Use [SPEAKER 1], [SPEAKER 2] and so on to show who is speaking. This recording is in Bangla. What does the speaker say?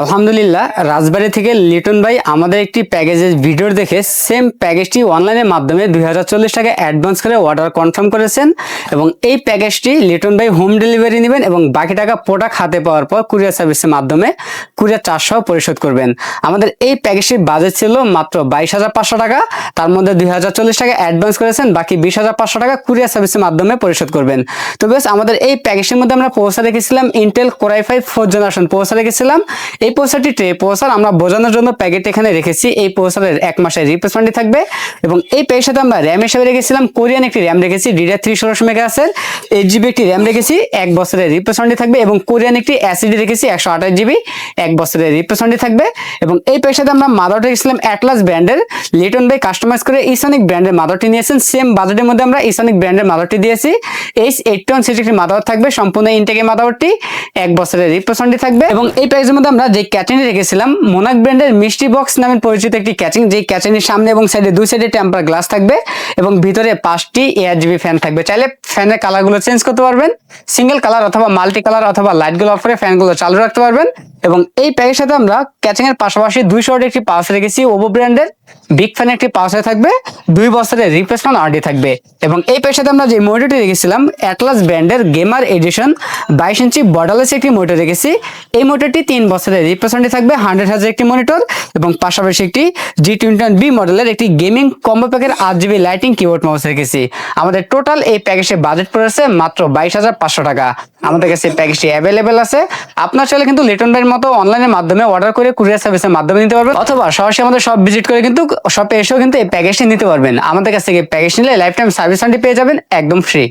[SPEAKER 1] আলহামদুলিল্লাহ, রাজবাড়ী থেকে লিটন ভাই আমাদের একটি প্যাকেজের ভিডিও দেখে সেম প্যাকেজটি অনলাইনের মাধ্যমে 2040 টাকা অ্যাডভান্স করে অর্ডার কনফার্ম করেছেন এবং এই প্যাকেজটি লিটন ভাই হোম ডেলিভারি নেবেন এবং বাকি টাকা প্রোডাক্ট হাতে পাওয়ার পর কুরিয়ার সার্ভিসের মাধ্যমে কুরিয়ার চার্জ সহ পরিশোধ করবেন। আমাদের এই প্যাকেজটির বাজেট ছিল মাত্র 22,500 টাকা। তার মধ্যে 2040 টাকা অ্যাডভান্স করেছেন, বাকি 20,500 টাকা কুরিয়ার সার্ভিসের মাধ্যমে পরিশোধ করবেন। তো বেশ, আমাদের এই প্যাকেজের মধ্যে আমরা প্রসেসর রেখেছিলাম Intel core i5 4th generation processor রেখেছিলাম। এই প্রসেসরটি ট্রে প্রসেসর আমরা বোঝানোর জন্য প্যাকেট এখানে রেখেছি। এই প্রসেসরের 1 মাসের রিপ্লেসমেন্ট থাকবে এবং এই প্যাকের সাথে আমরা র্যাম হিসেবে রেখেছিলাম কোরিয়ান একটি র্যাম রেখেছি DDR3 1600 মেগাহার্টজের 8GB একটি র্যাম রেখেছি, 1 বছরের রিপ্লেসমেন্ট থাকবে এবং কোরিয়ান একটি SSD রেখেছি 128GB 1 বছরের রিপ্লেসমেন্ট থাকবে। এবং এই প্যাকের সাথে আমরা মাদারবোর্ড রেখেছিলাম অ্যাটলাস ব্র্যান্ডের। লিটন ভাই কাস্টমাইজ করে ইসনিক ব্র্যান্ডের মাদারবোর্ডটি নিয়েছেন। সেম বাজেটের মধ্যে আমরা ইসনিক ব্র্যান্ডের মাদারবোর্ডটি দিয়েছি। H81 একটি মাদারবোর্ড থাকবে, সম্পূর্ণ ইনটেকের মাদারবোর্ডটি 1 বছরের রিপ্লেসমেন্ট থাকবে। এবং এই প্যাকেজের মধ্যে আমরা যে ক্যাচিংটি রেখেছিলাম মোনাক ব্র্যান্ডের মিষ্টি বক্স নামে পরিচিত একটি ক্যাচিং, যে ক্যাচিংয়ের সামনে এবং সাইডে দুই সাইডে টেম্পার গ্লাস থাকবে এবং ভিতরে 5টি ARGB ফ্যান থাকবে। চাইলে ফ্যানের কালারগুলো চেঞ্জ করতে পারবেন, সিঙ্গেল কালার অথবা মাল্টি কালার অথবা লাইটগুলো অফ করে ফ্যানগুলো চালু রাখতে পারবেন। এবং এই প্যাকের সাথে আমরা ক্যাচিং এর পাশাপাশি 200 ওয়াটের একটি পাওয়ার রেখেছি ওভো ব্র্যান্ডের বিগ ফ্যান একটি পাওয়ার থাকবে, 2 বছরের রিপ্লেসমেন্ট ওয়ারেন্টি থাকবে। এবং এই প্যাকের সাথে আমরা যে মনিটরটি রেখেছিলাম অ্যাটলাস ব্র্যান্ডের গেমার এডিশন 22 ইঞ্চি বর্ডারলেস একটি মনিটর রেখেছি। এই মনিটরটি 3 বছরের রিপ্লেসমেন্ট থাকবে, 100Hz একটি মনিটর এবং পাশাপাশি একটি G21B মডেলের একটি গেমিং কম্বো প্যাকের 8GB লাইটিং কিবোর্ড মাউস রেখেছি। আমাদের টোটাল এই প্যাকেজের বাজেট পড়েছে মাত্র 22,500 টাকা। আমাদের কাছে প্যাকেজটি অ্যাভেলেবেল আছে। আপনার চাইলে কিন্তু লিটন ভাইয়ের মতো অনলাইনের মাধ্যমে অর্ডার করে কুরিয়ার সার্ভিসের মাধ্যমে নিতে পারবেন অথবা সরাসরি আমাদের শপ ভিজিট করে কিন্তু শপে এসেও কিন্তু এই প্যাকেজটি নিতে পারবেন। আমাদের কাছ থেকে প্যাকেজ নিলে লাইফ টাইম সার্ভিস ওয়ারেন্টি পেয়ে যাবেন একদম ফ্রি।